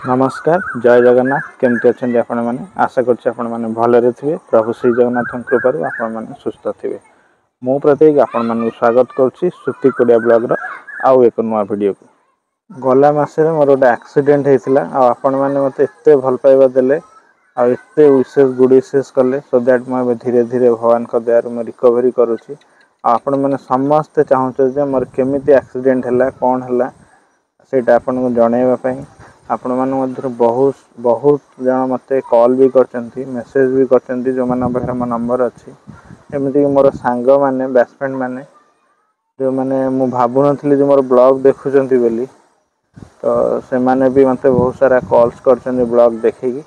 नमस्कार जय जगन्नाथ केमती अच्छा आपण मैंने आशा कर भलरे थे प्रभु श्री जगन्नाथ कृपा आपण मैंने सुस्थ थे मो प्रत्येक आपण मान स्वागत करुच्ची श्रुति कोडिया ब्लॉग आउ एक नुआ वीडियो को गला मसरे मोर गोटे एक्सीडेंट होता आपण मैंने मत एत भल पाइबा देले आते विशेष गुड विशेष कले सो दैट मुझे धीरे धीरे भगवान दयार मैं रिकवरी करुच्ची आपण मैंने समस्ते चाहूँ मोर केमी एक्सीडेंट है कौन है सेटा आपन को जनइबा आपण मध्य बहुत बहुत जन मत कॉल भी करचंती मेसेज भी करचंती जो मन पाखे मो नंबर अच्छी एमती मोर सांग माने बेस्टफ्रेंड माने जो मैंने मु भाबु नथली जो मोर ब्लॉग देखुचंती बोली तो से माने भी मते बहुत सारा कॉल्स करचंती ब्लॉग देखिकी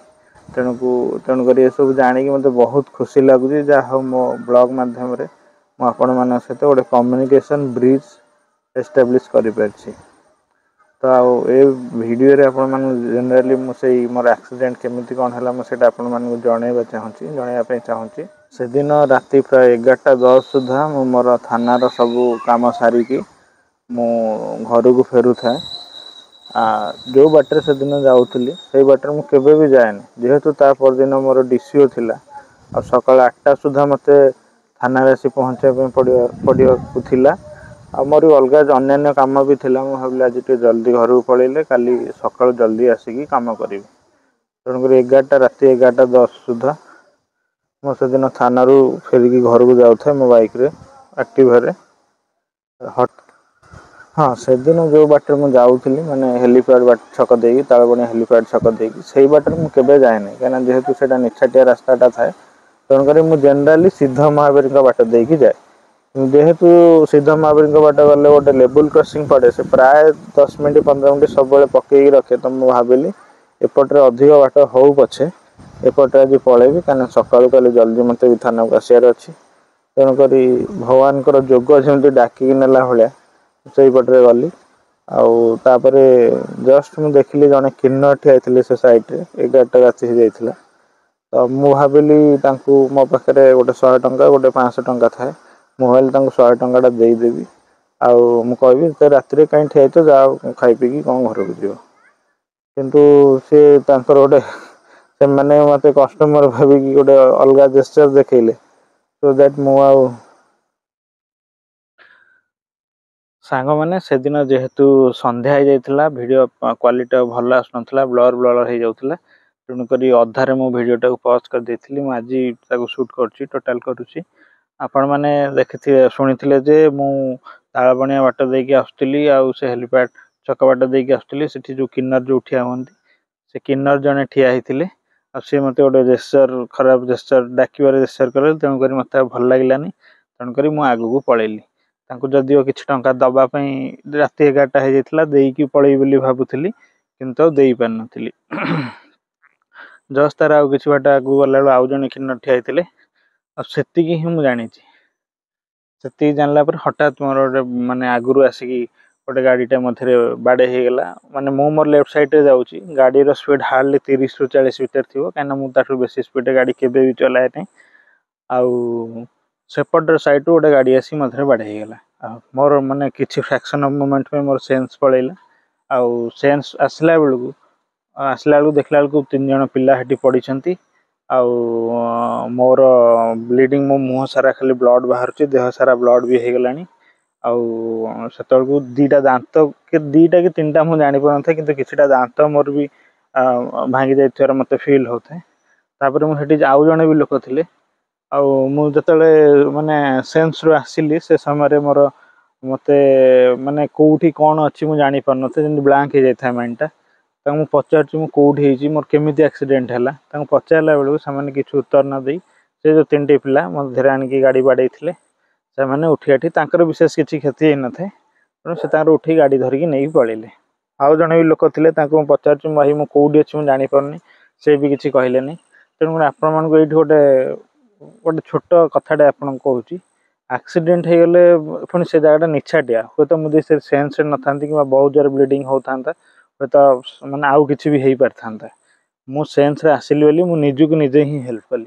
तेणुक ये सब जानिकी मते बहुत खुशी लगुच जहाँ मो ब्लॉग माध्यम रे मु आपण मान सहित गोटे कम्युनिकेशन ब्रिज एस्टाब्लिश करि परछि। तो ये वीडियो रे आपण मान जनरली मुझे मोर एक्सीडेंट केमिति कौन है मुझे आपण मान जनइबा चाहूँगी से दिन राति प्राय 11:10 सुधा मु मोर थानार सबू काम सारिकी मु घर को फेरु था जो बाटर से दिन जाऊली से बाटर मु केबे भी जाएनि जेहेतु ता पर दिन मोर डीसीओ थिला और सकाळ 8टा सुधा मते थाना रे आसी पहुँचा पड़िया थिला आ मोर अलग अन्य काम भी थिला मु भाविली आज टे जल्दी घर को पळेले काली सकाळ जल्दी आसिकी काम करी तेणुक 11टा राति 11:10 सुधा मो से दिन थाना रू फेरिकी घर को जाऊे मो बाइक रे एक्टिवा रे हट हाँ से दिन जो बाटर मुझे जाऊली माने हेलीपैड बाट छक देगी तालबणी हेलीपैड छक देगी से बाटर मुझे जाए कहीं जेहेतु से निछाटिया रास्ताटा थाए तेणुक मुझे जेनेराली सिद्ध महावीर बाट देकी जाए जेहेतु सिद्ध महावीर बाट गले गोटे लेवल क्रॉसिंग पड़े से प्राय 10 मिनट 15 मिनट सब पकईकी रखे तो मुझे भाविली एपटे अधिक बाट हो पछे एपटे आज पलैबी कहीं सकालू काली जल्दी मत भी थाना को आसार अच्छी तेणुक भगवान जोग जमी डाकिकी नेला भाया से पटे गली आउे जस्ट मुझे देखिली जड़े किन्नर ठिया से सैड्रे 11टा राति हो जाता तो मुझे भाविली मो पाखे गोटे 100 टंका गोटे 500 टंका थाए मुझे 100 टंकाटा देदेवी आउ कहि राति कहीं ठिया जाओ खाई पीकी कौन घर को जीव किंतु सी गोटे से मैंने मत कस्टमर भाविकी गोटे अलग जेस्चर देखले सो दैट मु सांग मैंने से दिन जेहेतु संध्या हो जाता वीडियो क्वालिटी भल आसना ब्लर ब्लर हो जाता तेणुक अधारे मो वीडियोटा पज कर देती आज शूट कर टोटाल करुच्ची आपण मैंने देखी शुणी जे मु तालबणिया बाट देकी आसुली आ से हेलीपैड छक बाट देकी आसुली से जो किन्नर जो ठिया हमें से किन्नर जड़े ठिया होते सी मत गोटे जेस्चर खराब जेस्चर डाकिबार जेस्चर कले तेणुक मत भल लगलानी तेणुक मुझे आग को पलैली जदिओ किसी टंका दवापाई राति 11टा हो जाता देकी पलैबी बोली भावुली किंतु दे पार नी जस्ट तार आउ कि बाट आगू गला आउ जड़े किन्नर ठिया होते से ही मुझे जानी से जानला हठात मोर गोटे मानने आगु आसिकी गोटे गाड़ीटा मध्य बाड़े हो गला माने मु मोर लेफ्ट साइड जाऊँगी गाड़ी स्पीड हार्डली 30 ରୁ 40 भितर थी कहीं मुझे बेसी स्पीड गाड़ी केवे भी चलाए नहीं आउ सेपटर साइड गोटे गाड़ी आसी मध्य बाड़े हो गला मोर माने किसी फ्रैक्शन ऑफ मोमेंट में मोर सेंस पलैला आउ सेंस आसला बेलू देखला बेलू 3 जन पिला हेटी पड़ी आउ मोर ब्लीडिंग मो मुँह सारा खाली ब्लड बाहर देह सारा ब्लड भी हो गलानी आउ से दीटा दांत कि 2टा कि 3टा मुझे जानी पार ना कि किसी दांत मोर भी भांगी जाइथार मत फील होता है मुझे आउ जड़े भी लोक थे मुझे माने सेन्स रू आसिली से समय मोर मत माने कौटी कौन अच्छी मुझे जानी पार ना जमी ब्लांक हो जाए माइंडटा मुझे पचार कौटी मोर केमी एक्सीडेंट है पचारा बेलू से किसी उत्तर न दे से जो 3टी पिला मध्य आणिकी गाड़ी बाड़े से मैंने उठी आठी विशेष किसी क्षति होना था तेणु से उठी गाड़ी धरिकी नहीं पलैले आउ जड़े भी लोक थे पचार भाई मुझे कौटी अच्छी मुझे जानीपारनी से भी किसी कहले तेणु आपण मानक ये गोटे गोटे छोट कथाटे आपन कहूँ एक्सीडेंट हो गले पुणी से जगह निछाटिया हे तो मुझे से सेन्स न था कि बहुत जोर ब्लीडिंग होता हे तो माने आउ किसी भी हो पार था मु सेन्स आसिली बोली मु निजक निजे ही हेल्प कली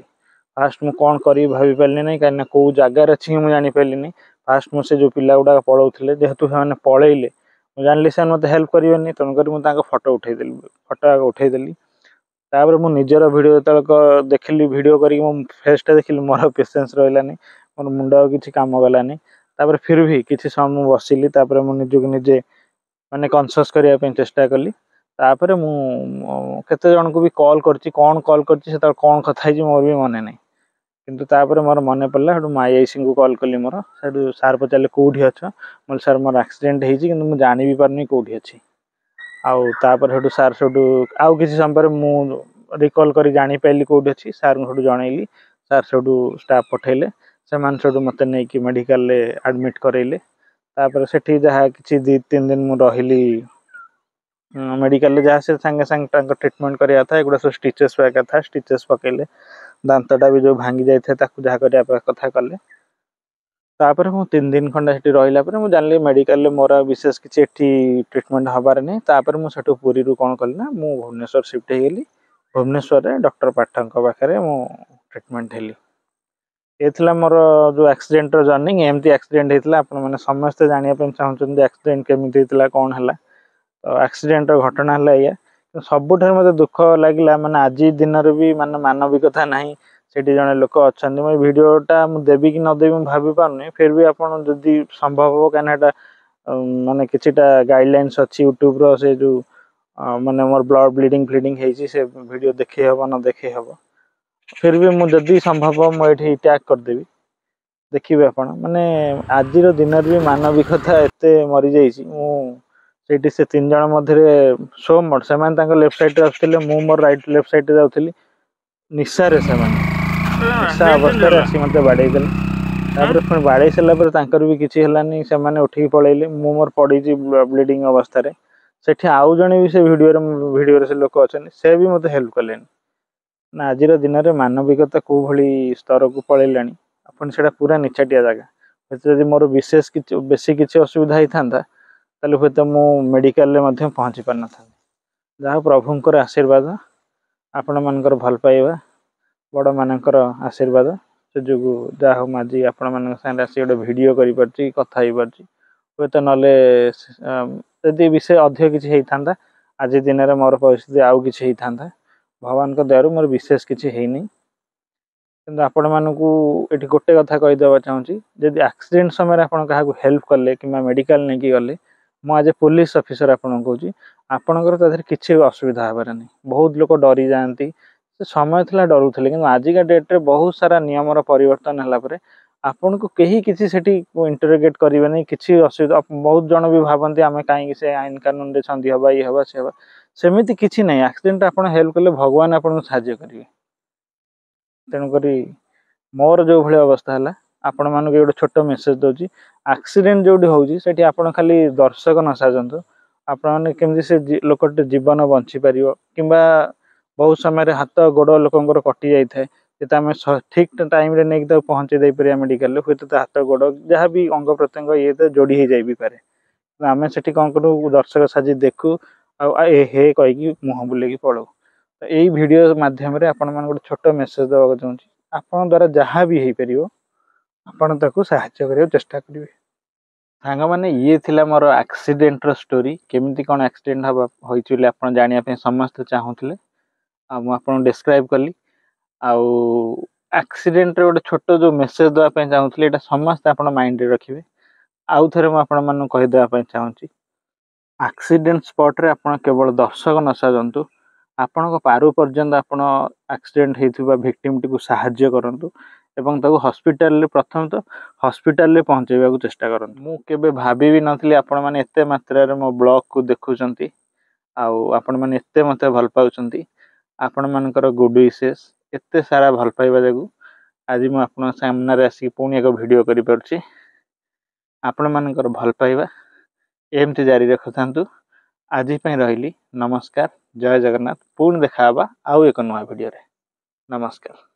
फास्ट मुझे कौन करी भाभी पारे ना कहीं कौ जगार अच्छी मुझे जानी पारे फास्ट मुझे जो पिला गुड़ा पलाऊे जेहेतु से पलैले जानली से मत हेल्प करेंगे तेणुक फोटो उठेदेली फोटो आगे उठेदेली तापर मु निजर भिडियो जो देखिली भिडियो करी मो फेसटा देखिली मोर पेसेंस रही मोर मुंड किसी कम गलानी तापर फिर भी किसी समय बसिली तापर मु निजक निजे माने कनसियस करने चेष्टा कली तापर मु केते जन को भी कॉल करची कौन कॉल करची से कौन कथा है मोर भी मन नहीं किंतु तापर मोर मन पड़ा से माईआईसी को कॉल कली मोर से सार पचारे कौटी अच्छ मोर सार मोर एक्सीडेंट होती कि जानी भी पारनी कौटी अच्छी आउर सार से आउ किसी समय मु रिकॉल कर जानी पाइली कौटी अच्छी सार को जनइली सार से स्टाफ पठेले से मत नहीं कि मेडिकल एडमिट करेले तापर से जहाँ कि 2-3 दिन मु रही मेडिकल जहाँ से संगे संगे ट्रिटमेंट कराया था एगुड़ा सब स्टिचेस पका था स्टिचेस पकेले दांतटा भी जो भांगी जाए जहाँ करने कथा कले तापर मु 3 दिन खंडे से रहा मुझे जानली मेडिकल मोर विशेष किसी ट्रिटमेंट हबार नहीं तापर मुझे पुरी कौन कली ना मु भुवनेश्वर शिफ्ट होगली भुवनेश्वर डॉक्टर पाठक पाखे मु ट्रिटमेंट हेली ये मोर जो एक्सीडेंट जर्नी एमती एक्सीडेंट होता आपने समस्ते जानापी चाहते एक्सीडेंट केमी होता कौन है तो एक्सीडेंट घटना है या सबुठ मत दुख लगे माने आज दिन भी माने मानविकता नहीं सेठी जने लोक अच्छा मैं भिडटा देवी कि नदेवी मुझे भाभी पारनी फिर भी आपड़ जदि संभव हो कहीं माने किछिटा गाइडलाइंस अच्छी यूट्यूब रो से जो माने मोर ब्लड ब्लीडिंग फ्लीडिंग है से वीडियो देखे हम न देखे हम फिर भी मुझे संभव मुझे टैग करदेवी देखिए आप माने आज दिन भी मानविकता एत मरी जाइए से 3 जन मध्य सो मट से लेफ्ट साइड आसते मु मोर राइट लेफ्ट साइड जाऊली निशारे से निशा अवस्था आसी मत बाड़ेदेले पुणी बाड़े सारापर भी किसी है से उठिक पलैले मु मोर पड़ी ब्लीडिंग अवस्था सेठी आउ जने भी से वीडियो से लोक अच्छा से भी मत हेल्प कले ना आज दिन में मानविकता कौ भली स्तर को पलैला अपन से पूरा निचाटिया जगह जब मोर विशेष बेसी किसी असुविधा होता ताले हे तो मु मेडिकल पहुँची पार न था जहाँ प्रभुंर आशीर्वाद आपण मानकर भल पाइबा बड़ मानकर आशीर्वाद से जो जहाँ हम आज आपण मान आसी गोटे भिड कर कथा हे तो ना विषय अधिक किसी होता आज दिन में मोर परिस्थिति आउ कि होता भगवान दयारू मोर विशेष किसी है कि आपण मानक ये गोटे कथा कहीदेवा चाहूँगी जदि एक्सीडेंट समय आप हेल्प कले कि मेडिकल नहीं गले मुझे आज पुलिस ऑफिसर आपन कहूँ आपणकर किसी असुविधा हबार नहीं बहुत लोग डरी जाती समय था डरुले कि आजिका डेट्रे बहुत सारा नियम परिवर्तन है आपन को कहीं किसी सेठी इंटरोगेट करेंगे नहीं किसी असुविधा बहुत जन भी भावती आम कहीं से आईन कानून रे छंदी हवा ये हवा से हवा सेमती किसी ना एक्सीडेंट आप हेल्प कले भगवान आपको साहाय्य करेंगे तेणुक मोर जो भाई अवस्था है आपण मानक गोटे छोट मेसेज दूसरी एक्सीडेंट जो होती आप खाली दर्शक न साजतु आपने केमती से लोक जीवन बंची पार कि बहुत समय हाथ गोड़ लोकर कटि जाए तो आम ठीक टाइम रे नहीं पहुँचे दे पार मेडिकल हूँ तो हाथ गोड़ जहाँ भी अंग प्रत्यंग ये तो जोड़ी हो जाए भी पारे आम से कौन करूँ दर्शक साजी देखू हे कहीकि मुह बुले पड़ू तो यही वीडियो माध्यम आपण मान गोटे छोट मेसेज देवाक चाहूँगी आपण द्वारा जहाँ भी हो पार आपण ताकू साहाय्य करने चेष्टा करेंगे सांग मैंने ये थिला मोर एक्सीडेंट रो स्टोरी केमिति कौन एक्सीडेंट होइछि आप जानापी समस्ते चाहूले आपन डिस्क्राइब कली आउ एक्सीडेंट रे गोटे छोट जो मेसेज देवाई चाहूली यहाँ समस्ते आप माइंड रखिए आउ थे मुझे कहीदेवाई चाहूँगी एक्सीडेंट स्पॉट रे आप केवल दर्शक न साजतु आपण पारु पर्यंत आपण एक्सीडेंट होता भिक्टिम टी साहाय्य करूँ एवं ताको हॉस्पिटल प्रथम तो हॉस्पिटल पहुँचेबा चेष्टा करूँ मु केबे भाभी भी नथली आपण माने एते मात्रा रे मो ब्लॉग को देखुचंती आउ आपण माने एते मते भल पाउचंती आपण मानकर गुड विशेष एते सारा भल पाइबा जागु आज मु आपण सामने रे आसी पुणी एक वीडियो करि परछि आपण मानकर भल पाइबा एमती जारी रखथांतु आज पई रहिली नमस्कार जय जगन्नाथ पुणी देखाबा आउ एक नवा वीडियो रे नमस्कार।